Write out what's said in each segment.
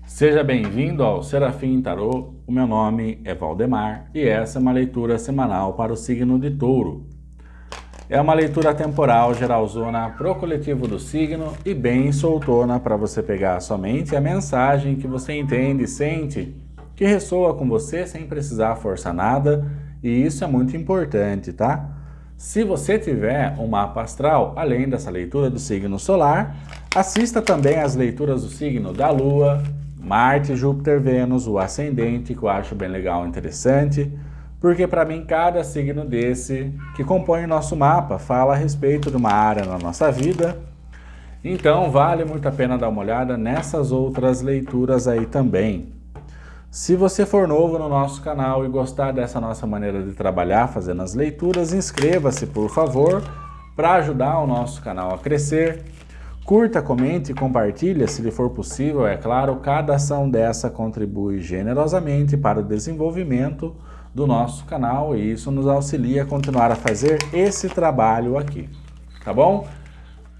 Seja bem-vindo ao Serafim Tarô. O meu nome é Valdemar e essa é uma leitura semanal para o signo de Touro. É uma leitura temporal geralzona pro coletivo do signo e bem soltona para você pegar somente a mensagem que você entende e sente, que ressoa com você sem precisar forçar nada, e isso é muito importante, tá? Se você tiver um mapa astral, além dessa leitura do signo solar, assista também às leituras do signo da Lua, Marte, Júpiter, Vênus, o ascendente, que eu acho bem legal e interessante, porque para mim cada signo desse que compõe o nosso mapa fala a respeito de uma área na nossa vida, então vale muito a pena dar uma olhada nessas outras leituras aí também. Se você for novo no nosso canal e gostar dessa nossa maneira de trabalhar fazendo as leituras, inscreva-se por favor para ajudar o nosso canal a crescer. Curta, comente e compartilhe, se lhe for possível, é claro, cada ação dessa contribui generosamente para o desenvolvimento do nosso canal e isso nos auxilia a continuar a fazer esse trabalho aqui, tá bom?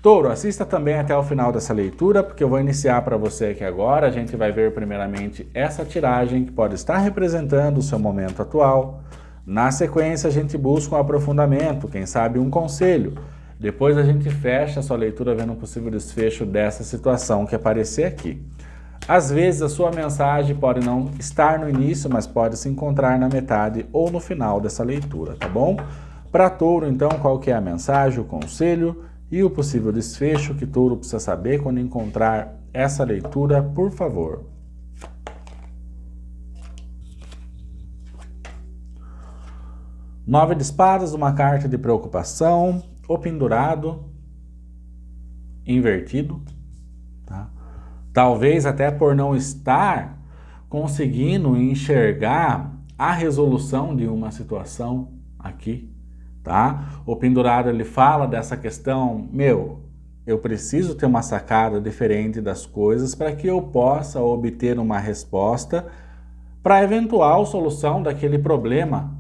Touro, assista também até o final dessa leitura, porque eu vou iniciar para você aqui agora. A gente vai ver primeiramente essa tiragem que pode estar representando o seu momento atual. Na sequência, a gente busca um aprofundamento, quem sabe um conselho. Depois a gente fecha a sua leitura vendo um possível desfecho dessa situação que aparecer aqui. Às vezes a sua mensagem pode não estar no início, mas pode se encontrar na metade ou no final dessa leitura, tá bom? Para Touro, então, qual que é a mensagem, o conselho e o possível desfecho que Touro precisa saber quando encontrar essa leitura, por favor. Nove de espadas, uma carta de preocupação, o pendurado, invertido, tá? Talvez até por não estar conseguindo enxergar a resolução de uma situação aqui, tá? O pendurado, ele fala dessa questão, eu preciso ter uma sacada diferente das coisas para que eu possa obter uma resposta para a eventual solução daquele problema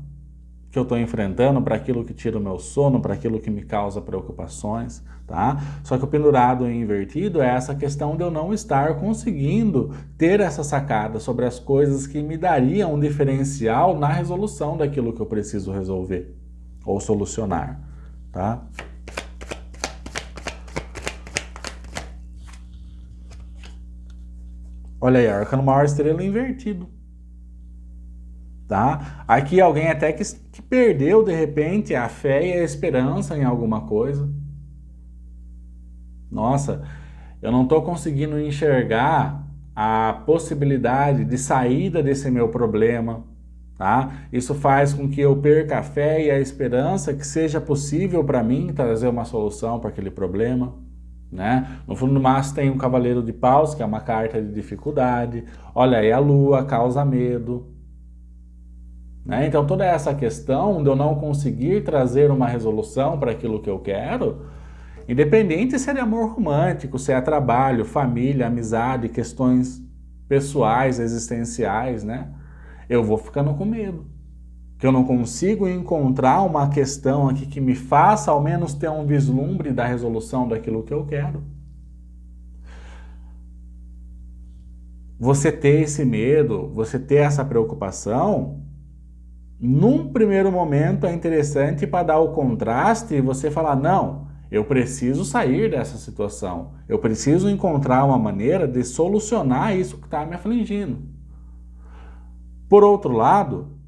que eu estou enfrentando, para aquilo que tira o meu sono, para aquilo que me causa preocupações, tá? Só que o pendurado invertido é essa questão de eu não estar conseguindo ter essa sacada sobre as coisas que me dariam um diferencial na resolução daquilo que eu preciso resolver ou solucionar, tá? Olha aí, arcano maior, estrela invertido. Tá? Aqui alguém até que perdeu de repente a fé e a esperança em alguma coisa. Nossa, eu não estou conseguindo enxergar a possibilidade de saída desse meu problema. Tá? Isso faz com que eu perca a fé e a esperança que seja possível para mim trazer uma solução para aquele problema. Né? No fundo do maço tem um cavaleiro de paus, que é uma carta de dificuldade. Olha aí, a lua causa medo. Né? Então toda essa questão de eu não conseguir trazer uma resolução para aquilo que eu quero, independente se é de amor romântico, se é trabalho, família, amizade, questões pessoais, existenciais, né? Eu vou ficando com medo. Que eu não consigo encontrar uma questão aqui que me faça ao menos ter um vislumbre da resolução daquilo que eu quero. Você ter esse medo, você ter essa preocupação, num primeiro momento é interessante para dar o contraste e você falar, não, eu preciso sair dessa situação, eu preciso encontrar uma maneira de solucionar isso que está me afligindo. Por outro lado,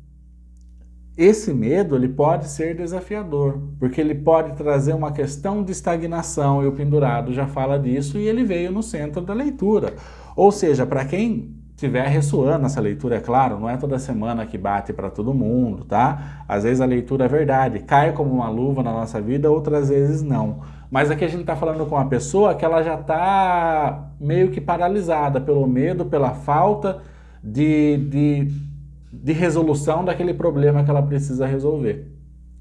esse medo ele pode ser desafiador, porque ele pode trazer uma questão de estagnação, e o pendurado já fala disso e ele veio no centro da leitura. Ou seja, para quem estiver ressoando essa leitura, é claro, não é toda semana que bate para todo mundo, tá? Às vezes a leitura é verdade, cai como uma luva na nossa vida, outras vezes não. Mas aqui a gente está falando com uma pessoa que ela já está meio que paralisada pelo medo, pela falta de resolução daquele problema que ela precisa resolver,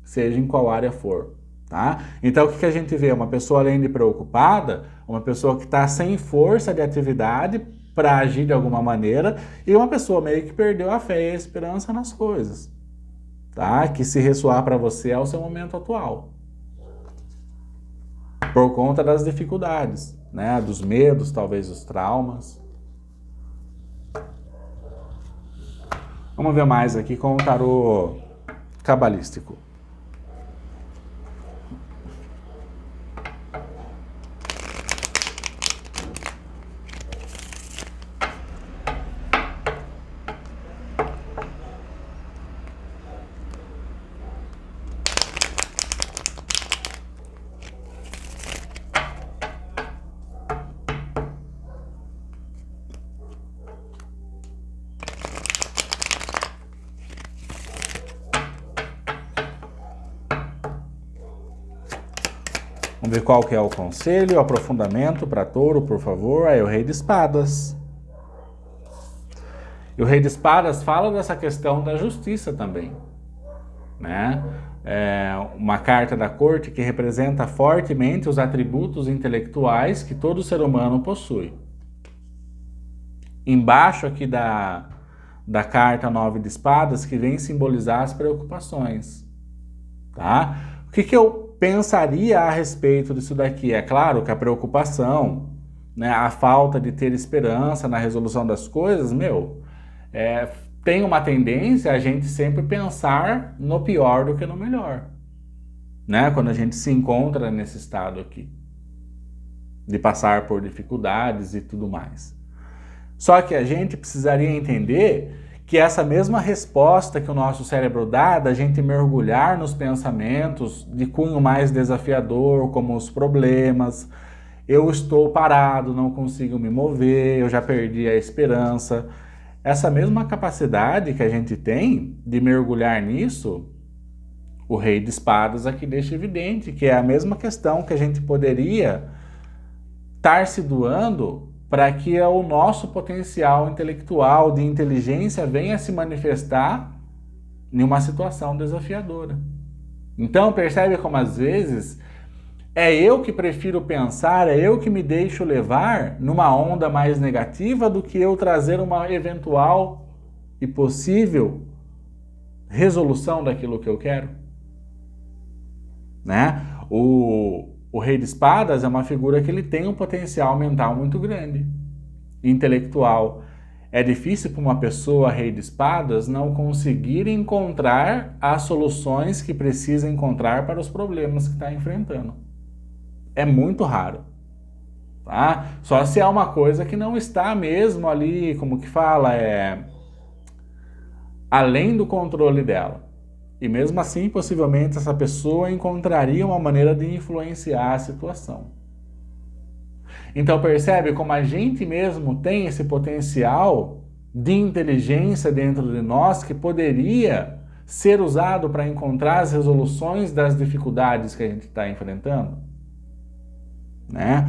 seja em qual área for, tá? Então o que a gente vê? Uma pessoa além de preocupada, uma pessoa que está sem força de atividade para agir de alguma maneira e uma pessoa meio que perdeu a fé e a esperança nas coisas, tá? Que se ressoar para você é o seu momento atual, por conta das dificuldades, né? Dos medos, talvez dos traumas. Vamos ver mais aqui com o tarô cabalístico. Vamos ver qual que é o conselho, o aprofundamento para touro, por favor. Aí o Rei de Espadas. E o Rei de Espadas fala dessa questão da justiça também, né? É uma carta da corte que representa fortemente os atributos intelectuais que todo ser humano possui. Embaixo aqui da carta 9 de Espadas, que vem simbolizar as preocupações, tá? O que eu pensaria a respeito disso daqui? É claro que a preocupação, né, a falta de ter esperança na resolução das coisas, tem uma tendência a gente sempre pensar no pior do que no melhor, né? Quando a gente se encontra nesse estado aqui, de passar por dificuldades e tudo mais. Só que a gente precisaria entender que essa mesma resposta que o nosso cérebro dá, da gente mergulhar nos pensamentos de cunho mais desafiador, como os problemas, eu estou parado, não consigo me mover, eu já perdi a esperança. Essa mesma capacidade que a gente tem de mergulhar nisso, o Rei de Espadas aqui deixa evidente que é a mesma questão que a gente poderia estar se doando para que o nosso potencial intelectual de inteligência venha se manifestar em uma situação desafiadora. Então percebe como às vezes é eu que prefiro pensar, é eu que me deixo levar numa onda mais negativa do que eu trazer uma eventual e possível resolução daquilo que eu quero, né? O Rei de Espadas é uma figura que ele tem um potencial mental muito grande, intelectual. É difícil para uma pessoa, Rei de Espadas, não conseguir encontrar as soluções que precisa encontrar para os problemas que está enfrentando. É muito raro, tá? Só se é uma coisa que não está mesmo ali, como que fala, além do controle dela. E mesmo assim, possivelmente, essa pessoa encontraria uma maneira de influenciar a situação. Então percebe como a gente mesmo tem esse potencial de inteligência dentro de nós que poderia ser usado para encontrar as resoluções das dificuldades que a gente está enfrentando, né?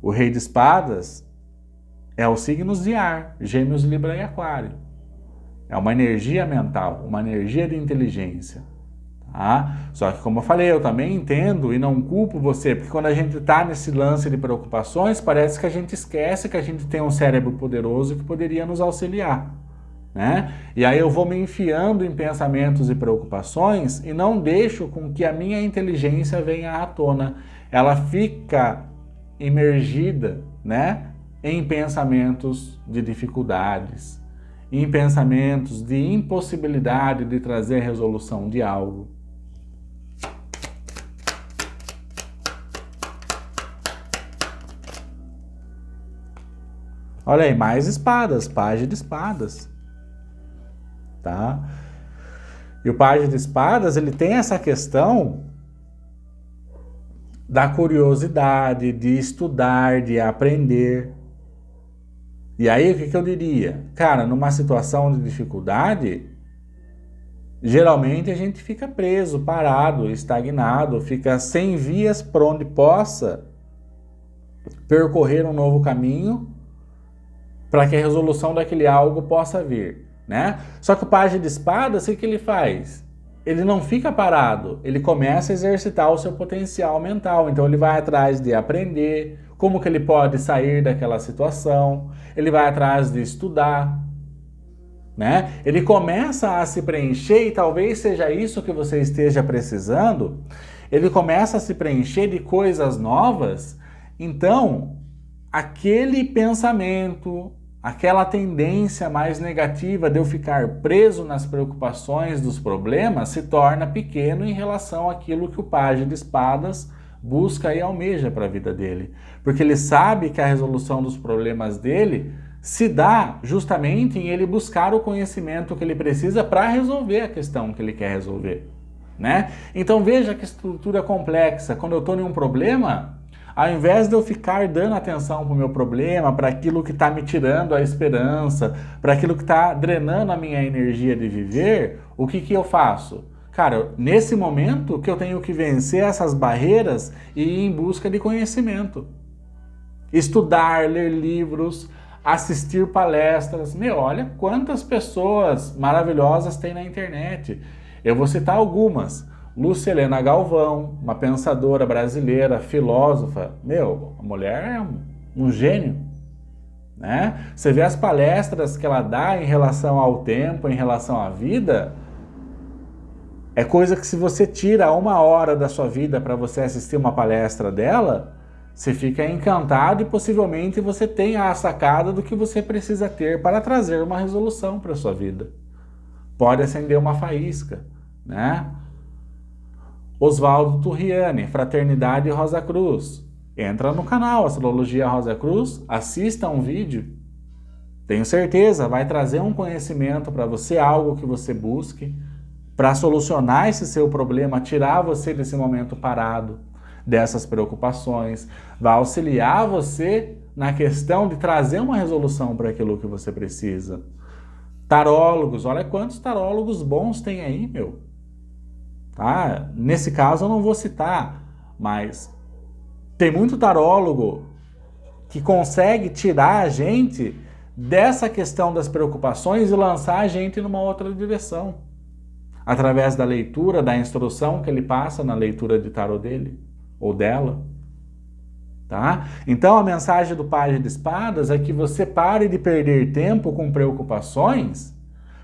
O Rei de Espadas é os signos de ar, Gêmeos, Libra e Aquário. É uma energia mental, uma energia de inteligência, tá? Só que, como eu falei, eu também entendo e não culpo você, porque quando a gente está nesse lance de preocupações, parece que a gente esquece que a gente tem um cérebro poderoso que poderia nos auxiliar, né? E aí eu vou me enfiando em pensamentos e preocupações e não deixo com que a minha inteligência venha à tona. Ela fica imergida, né, em pensamentos de dificuldades, em pensamentos de impossibilidade de trazer resolução de algo. Olha aí, mais espadas, Pajem de Espadas, tá? E o Pajem de Espadas, ele tem essa questão da curiosidade, de estudar, de aprender. E aí, o que eu diria? Cara, numa situação de dificuldade, geralmente a gente fica preso, parado, estagnado, fica sem vias por onde possa percorrer um novo caminho para que a resolução daquele algo possa vir, né? Só que o Pajem de Espadas, o que ele faz? Ele não fica parado, ele começa a exercitar o seu potencial mental. Então ele vai atrás de aprender como que ele pode sair daquela situação, ele vai atrás de estudar, né? Ele começa a se preencher, e talvez seja isso que você esteja precisando, ele começa a se preencher de coisas novas. Então, aquele pensamento, aquela tendência mais negativa de eu ficar preso nas preocupações dos problemas se torna pequeno em relação àquilo que o Pajem de Espadas busca e almeja para a vida dele. Porque ele sabe que a resolução dos problemas dele se dá justamente em ele buscar o conhecimento que ele precisa para resolver a questão que ele quer resolver, né? Então veja que estrutura complexa. Quando eu estou em um problema, ao invés de eu ficar dando atenção para o meu problema, para aquilo que está me tirando a esperança, para aquilo que está drenando a minha energia de viver, o que eu faço? Cara, nesse momento que eu tenho que vencer essas barreiras e ir em busca de conhecimento. Estudar, ler livros, assistir palestras. Meu, olha quantas pessoas maravilhosas tem na internet. Eu vou citar algumas. Lúcia Helena Galvão, uma pensadora brasileira, filósofa. Meu, a mulher é um gênio, né? Você vê as palestras que ela dá em relação ao tempo, em relação à vida. É coisa que se você tira 1 hora da sua vida para você assistir uma palestra dela, você fica encantado e possivelmente você tenha a sacada do que você precisa ter para trazer uma resolução para a sua vida. Pode acender uma faísca, né? Oswaldo Turriani, Fraternidade Rosa Cruz. Entra no canal Astrologia Rosa Cruz, assista um vídeo. Tenho certeza, vai trazer um conhecimento para você, algo que você busque, para solucionar esse seu problema, tirar você desse momento parado, dessas preocupações, vai auxiliar você na questão de trazer uma resolução para aquilo que você precisa. Tarólogos, olha quantos tarólogos bons tem aí, meu. Tá? Nesse caso eu não vou citar, mas tem muito tarólogo que consegue tirar a gente dessa questão das preocupações e lançar a gente numa outra direção, através da leitura, da instrução que ele passa na leitura de tarô dele ou dela. Tá? Então a mensagem do Pajem de Espadas é que você pare de perder tempo com preocupações,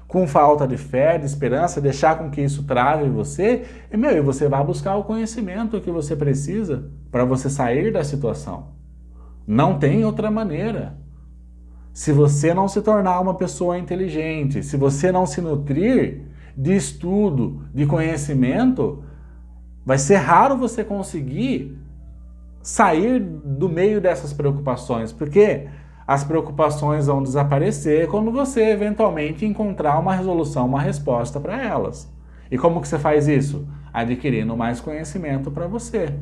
com falta de fé, de esperança, deixar com que isso trave você, e você vai buscar o conhecimento que você precisa para você sair da situação. Não tem outra maneira. Se você não se tornar uma pessoa inteligente, se você não se nutrir de estudo, de conhecimento, vai ser raro você conseguir sair do meio dessas preocupações, porque as preocupações vão desaparecer quando você eventualmente encontrar uma resolução, uma resposta para elas. E como que você faz isso? Adquirindo mais conhecimento para você.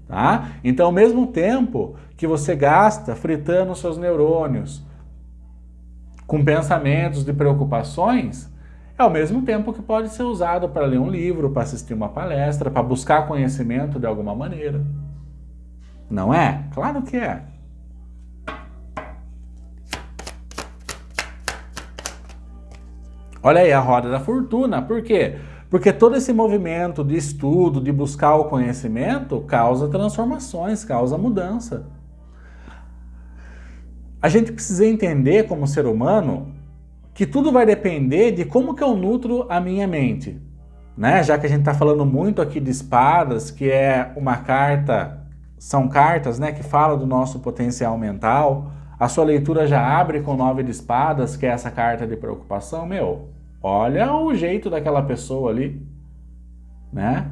Tá? Então, ao mesmo tempo que você gasta fritando seus neurônios com pensamentos de preocupações, é ao mesmo tempo que pode ser usado para ler um livro, para assistir uma palestra, para buscar conhecimento de alguma maneira. Não é? Claro que é. Olha aí a roda da fortuna. Por quê? Porque todo esse movimento de estudo, de buscar o conhecimento, causa transformações, causa mudança. A gente precisa entender, como ser humano, que tudo vai depender de como que eu nutro a minha mente. Né? Já que a gente está falando muito aqui de espadas, que é uma carta, são cartas, né, que falam do nosso potencial mental. A sua leitura já abre com o 9 de espadas, que é essa carta de preocupação. Olha o jeito daquela pessoa ali, né?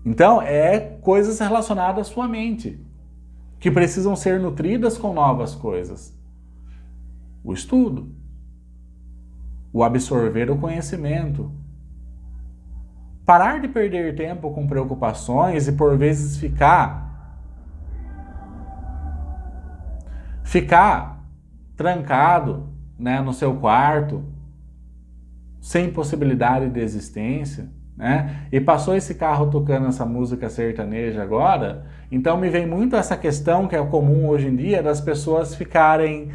Então, é coisas relacionadas à sua mente, que precisam ser nutridas com novas coisas. O estudo, o absorver o conhecimento. Parar de perder tempo com preocupações e, por vezes, ficar trancado, né, no seu quarto, sem possibilidade de existência, né? E passou esse carro tocando essa música sertaneja agora, então me vem muito essa questão que é comum hoje em dia das pessoas ficarem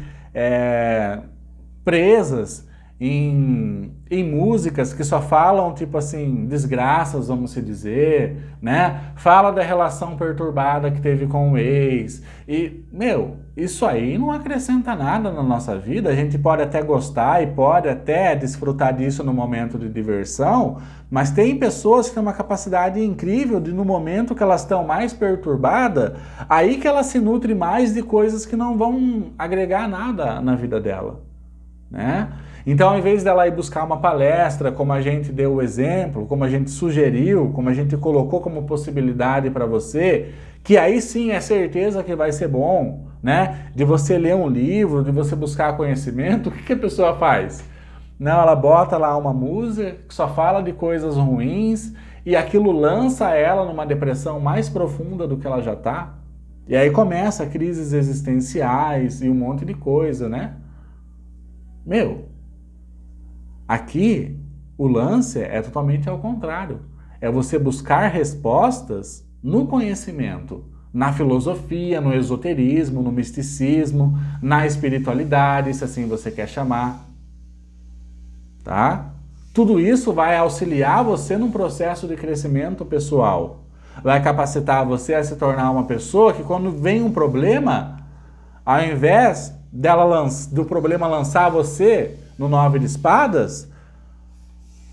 presas em músicas que só falam, tipo assim, desgraças, vamos se dizer, né? Fala da relação perturbada que teve com o ex. E, meu, isso aí não acrescenta nada na nossa vida. A gente pode até gostar e pode até desfrutar disso no momento de diversão, mas tem pessoas que têm uma capacidade incrível de, no momento que elas estão mais perturbadas, aí que elas se nutrem mais de coisas que não vão agregar nada na vida dela, né? Então, ao invés dela ir buscar uma palestra, como a gente deu o exemplo, como a gente sugeriu, como a gente colocou como possibilidade para você, que aí sim é certeza que vai ser bom, né? De você ler um livro, de você buscar conhecimento, o que a pessoa faz? Não, ela bota lá uma música que só fala de coisas ruins e aquilo lança ela numa depressão mais profunda do que ela já está. E aí começa crises existenciais e um monte de coisa, né? Meu, aqui o lance é totalmente ao contrário. É você buscar respostas no conhecimento, na filosofia, no esoterismo, no misticismo, na espiritualidade, se assim você quer chamar, tá? Tudo isso vai auxiliar você num processo de crescimento pessoal. Vai capacitar você a se tornar uma pessoa que, quando vem um problema, ao invés do problema lançar você no 9 de espadas,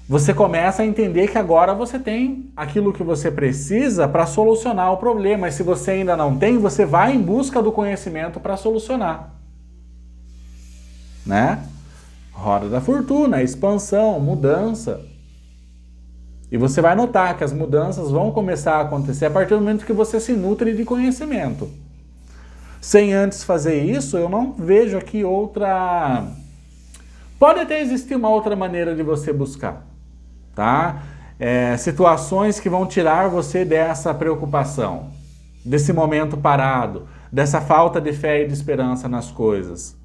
você começa a entender que agora você tem aquilo que você precisa para solucionar o problema. E se você ainda não tem, você vai em busca do conhecimento para solucionar, né? Roda da fortuna, expansão, mudança. E você vai notar que as mudanças vão começar a acontecer a partir do momento que você se nutre de conhecimento. Sem antes fazer isso, eu não vejo aqui outra... Pode até existir uma outra maneira de você buscar, tá? Situações que vão tirar você dessa preocupação, desse momento parado, dessa falta de fé e de esperança nas coisas.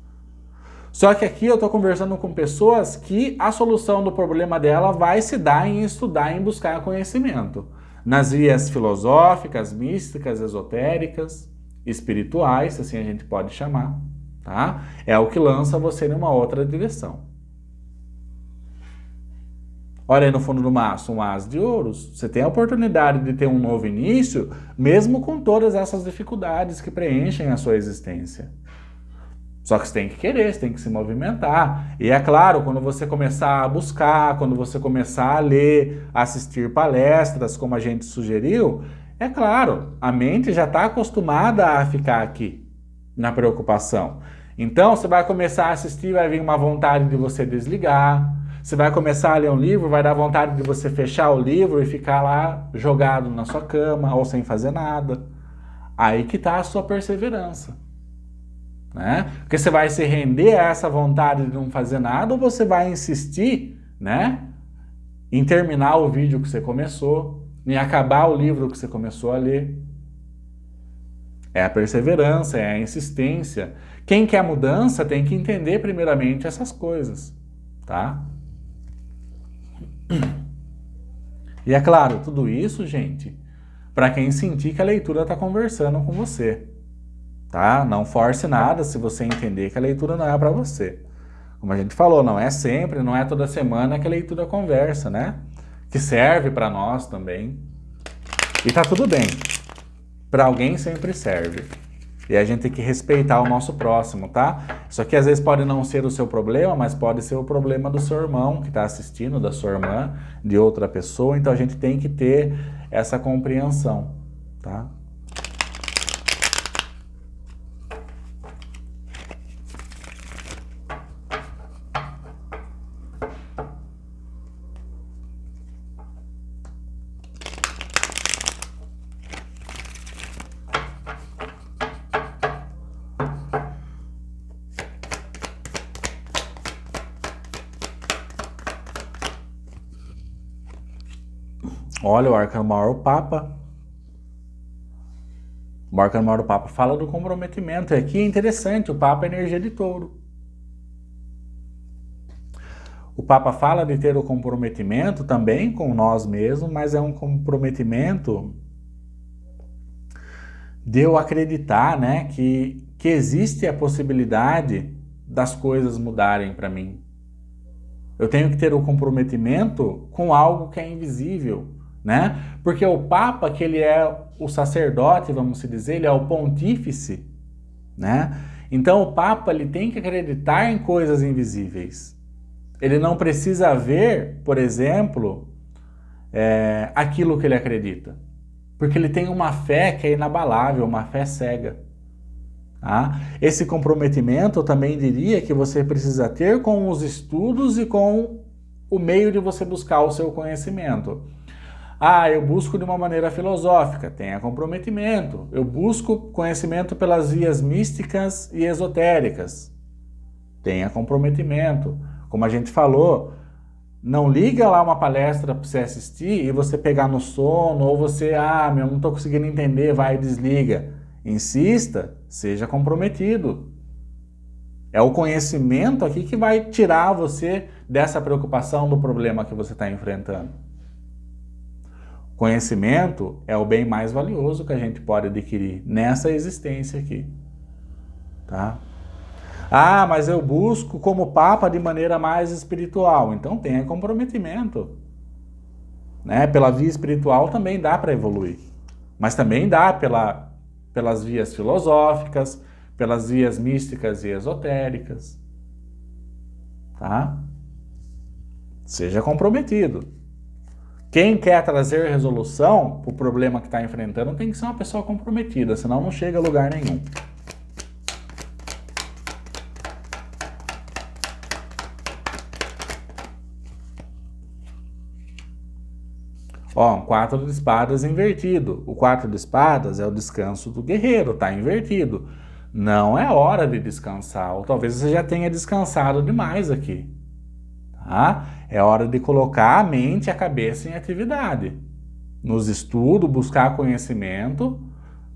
Só que aqui eu estou conversando com pessoas que a solução do problema dela vai se dar em estudar, em buscar conhecimento. Nas vias filosóficas, místicas, esotéricas, espirituais, assim a gente pode chamar, tá? É o que lança você numa outra direção. Olha aí no fundo do maço, um as de ouros. Você tem a oportunidade de ter um novo início, mesmo com todas essas dificuldades que preenchem a sua existência. Só que você tem que querer, você tem que se movimentar. E é claro, quando você começar a buscar, quando você começar a ler, assistir palestras, como a gente sugeriu, é claro, a mente já está acostumada a ficar aqui, na preocupação. Então, você vai começar a assistir, vai vir uma vontade de você desligar. Você vai começar a ler um livro, vai dar vontade de você fechar o livro e ficar lá jogado na sua cama ou sem fazer nada. Aí que está a sua perseverança, né? Porque você vai se render a essa vontade de não fazer nada ou você vai insistir, né, em terminar o vídeo que você começou, em acabar o livro que você começou a ler. É a perseverança, é a insistência. Quem quer mudança tem que entender primeiramente essas coisas, tá? E é claro, tudo isso, gente, para quem sentir que a leitura está conversando com você, tá? Não force nada se você entender que a leitura não é para você. Como a gente falou, não é sempre, não é toda semana que a leitura conversa, né? Que serve para nós também. E tá tudo bem. Para alguém sempre serve. E a gente tem que respeitar o nosso próximo, tá? Isso aqui às vezes pode não ser o seu problema, mas pode ser o problema do seu irmão que está assistindo, da sua irmã, de outra pessoa. Então a gente tem que ter essa compreensão, tá? Olha, o arcano maior, o Papa. O arcano maior do Papa fala do comprometimento. E aqui é interessante, o Papa é energia de touro. O Papa fala de ter o comprometimento também com nós mesmos, mas é um comprometimento de eu acreditar, né, que existe a possibilidade das coisas mudarem para mim. Eu tenho que ter o comprometimento com algo que é invisível, né? Porque o Papa, que ele é o sacerdote, vamos dizer, ele é o pontífice, né? Então o Papa, ele tem que acreditar em coisas invisíveis. Ele não precisa ver, por exemplo, aquilo que ele acredita. Porque ele tem uma fé que é inabalável, uma fé cega. Tá? Esse comprometimento eu também diria que você precisa ter com os estudos e com o meio de você buscar o seu conhecimento. Eu busco de uma maneira filosófica, tenha comprometimento. Eu busco conhecimento pelas vias místicas e esotéricas, tenha comprometimento. Como a gente falou, não liga lá uma palestra para você assistir e você pegar no sono, ou você, não estou conseguindo entender, vai e desliga. Insista, seja comprometido. É o conhecimento aqui que vai tirar você dessa preocupação do problema que você está enfrentando. Conhecimento é o bem mais valioso que a gente pode adquirir nessa existência aqui. Tá? Mas eu busco como Papa de maneira mais espiritual. Então tenha comprometimento. Né? Pela via espiritual também dá para evoluir. Mas também dá pelas vias filosóficas, pelas vias místicas e esotéricas. Tá? Seja comprometido. Quem quer trazer resolução para o problema que está enfrentando tem que ser uma pessoa comprometida, senão não chega a lugar nenhum. Um 4 de espadas invertido. O 4 de espadas é o descanso do guerreiro, está invertido. Não é hora de descansar, ou talvez você já tenha descansado demais aqui. Tá? É hora de colocar a mente e a cabeça em atividade. Nos estudos, buscar conhecimento,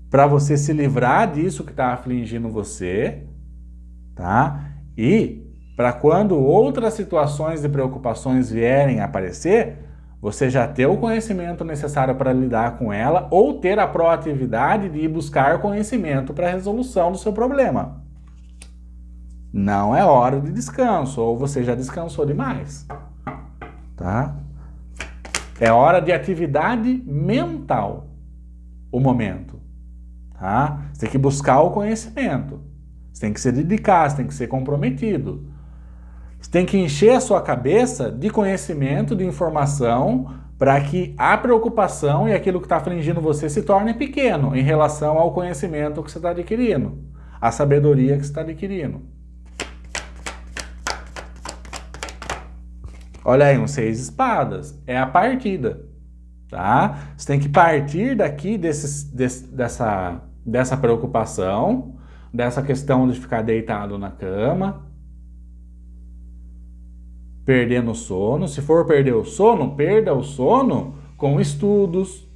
para você se livrar disso que está afligindo você, tá? E para quando outras situações e preocupações vierem a aparecer, você já ter o conhecimento necessário para lidar com ela ou ter a proatividade de ir buscar conhecimento para a resolução do seu problema. Não é hora de descanso, ou você já descansou demais. Tá? É hora de atividade mental, o momento. Tá? Você tem que buscar o conhecimento. Você tem que se dedicar, você tem que ser comprometido. Você tem que encher a sua cabeça de conhecimento, de informação, para que a preocupação e aquilo que está afligindo você se torne pequeno em relação ao conhecimento que você está adquirindo, a sabedoria que você está adquirindo. Olha aí, um 6 de espadas. É a partida. Tá? Você tem que partir daqui dessa preocupação, dessa questão de ficar deitado na cama, perdendo o sono. Se for perder o sono, perda o sono com estudos,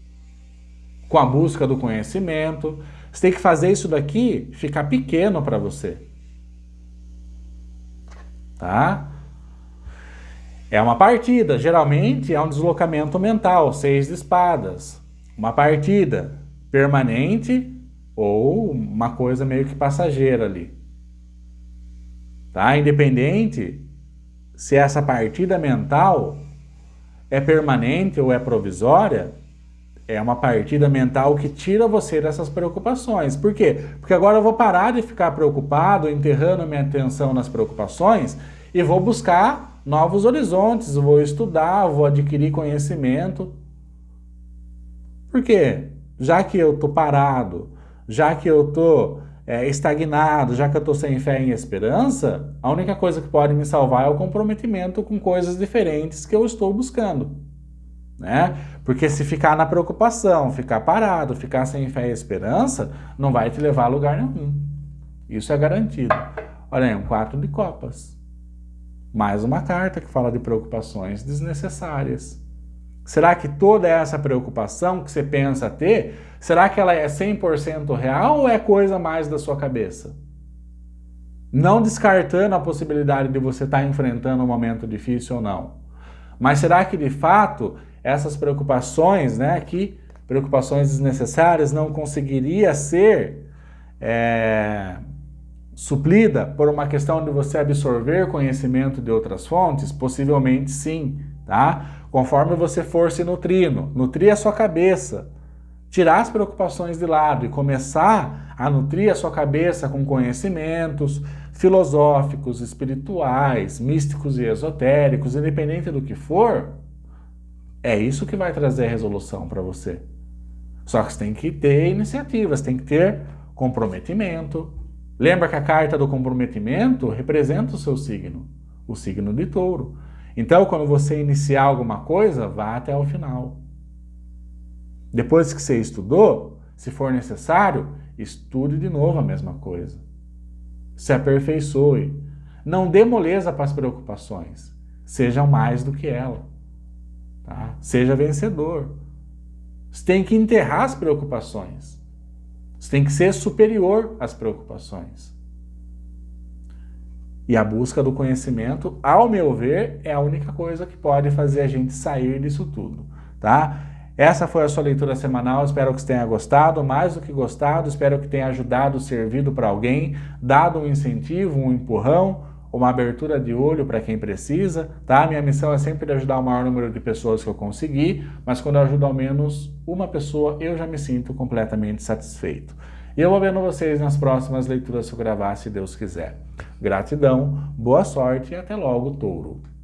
com a busca do conhecimento. Você tem que fazer isso daqui ficar pequeno para você. Tá? É uma partida, geralmente é um deslocamento mental, 6 de espadas. Uma partida permanente ou uma coisa meio que passageira ali. Tá? Independente se essa partida mental é permanente ou é provisória, é uma partida mental que tira você dessas preocupações. Por quê? Porque agora eu vou parar de ficar preocupado, enterrando minha atenção nas preocupações e vou buscar novos horizontes, vou estudar, vou adquirir conhecimento. Por quê? Já que eu estou parado, já que eu estou estagnado, já que eu estou sem fé e esperança, a única coisa que pode me salvar é o comprometimento com coisas diferentes que eu estou buscando. Né? Porque se ficar na preocupação, ficar parado, ficar sem fé e esperança, não vai te levar a lugar nenhum. Isso é garantido. Olha aí, um 4 de copas. Mais uma carta que fala de preocupações desnecessárias. Será que toda essa preocupação que você pensa ter, será que ela é 100% real ou é coisa mais da sua cabeça? Não descartando a possibilidade de você estar enfrentando um momento difícil ou não. Mas será que de fato essas preocupações, né, preocupações desnecessárias não conseguiria ser suplida por uma questão de você absorver conhecimento de outras fontes? Possivelmente sim, tá? Conforme você for se nutrindo, nutrir a sua cabeça, tirar as preocupações de lado e começar a nutrir a sua cabeça com conhecimentos filosóficos, espirituais, místicos e esotéricos, independente do que for, é isso que vai trazer a resolução para você. Só que você tem que ter iniciativas, tem que ter comprometimento. Lembra que a carta do comprometimento representa o seu signo, o signo de Touro. Então, quando você iniciar alguma coisa, vá até o final. Depois que você estudou, se for necessário, estude de novo a mesma coisa. Se aperfeiçoe. Não dê moleza para as preocupações. Seja mais do que ela. Tá? Seja vencedor. Você tem que enterrar as preocupações. Você tem que ser superior às preocupações. E a busca do conhecimento, ao meu ver, é a única coisa que pode fazer a gente sair disso tudo, tá? Essa foi a sua leitura semanal, espero que você tenha gostado, mais do que gostado, espero que tenha ajudado, servido para alguém, dado um incentivo, um empurrão, uma abertura de olho para quem precisa, tá? Minha missão é sempre ajudar o maior número de pessoas que eu conseguir, mas quando eu ajudo ao menos uma pessoa, eu já me sinto completamente satisfeito. E eu vou vendo vocês nas próximas leituras se eu gravar, se Deus quiser. Gratidão, boa sorte e até logo, Touro.